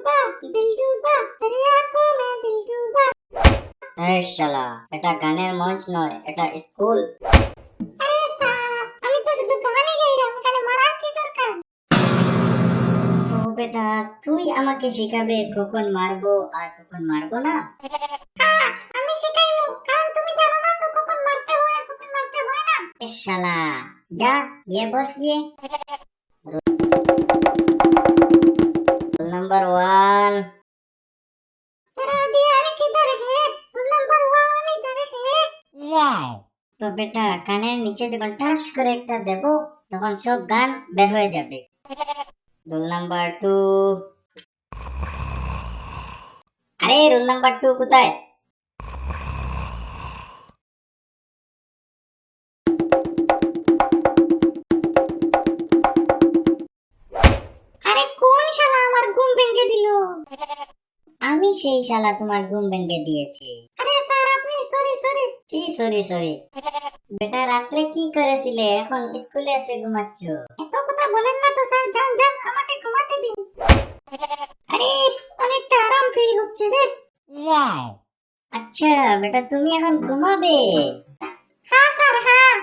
दिल डूबा तेरी आंखों में दिल डूबा। এই শালা, এটা গানের মঞ্চ নয়, এটা স্কুল। আরে স্যার, আমি তো শুধু গানই গাইলাম, এখানে মারার কি দরকার? তো বেটা, তুই আমাকে শিখাবে কখন মারবো আর কখন মারবো না? হ্যাঁ, আমি শিখাইবো, কারণ তুমি জানো না তো কখন মারতে হয় আর কখন মারতে হয় না। এ শালা, যা গিয়ে বস গিয়ে। Roll number 1। तेरा दिया किधर है? नंबर 1 इधर है। তো বেটা, কানের নিচে যখন টাস করে একটা দেবো, তখন সব গান বের হয়ে যাবে। Roll number 2। আরে রোল নাম্বার 2 কোথায়? আরে কোন শালা আমার ঘুম ভেঙে দিল? আমি সেই শালা তোমার ঘুম ভেঙে দিয়েছি। আরে স্যার, আপনি সরি সরি। কি সরি সরি? বেটা, রাত্রে কি করেছিলে? এখন স্কুলে এসে ঘুমাচ্ছ? এত কথা বলেন না তো স্যার, যান যান, আমাকে ঘুমাতে দিন। আরে অনেকটা আরাম ফিল হচ্ছে রে। আচ্ছা বেটা, তুমি এখন ঘুমাবে? হ্যাঁ স্যার, হ্যাঁ।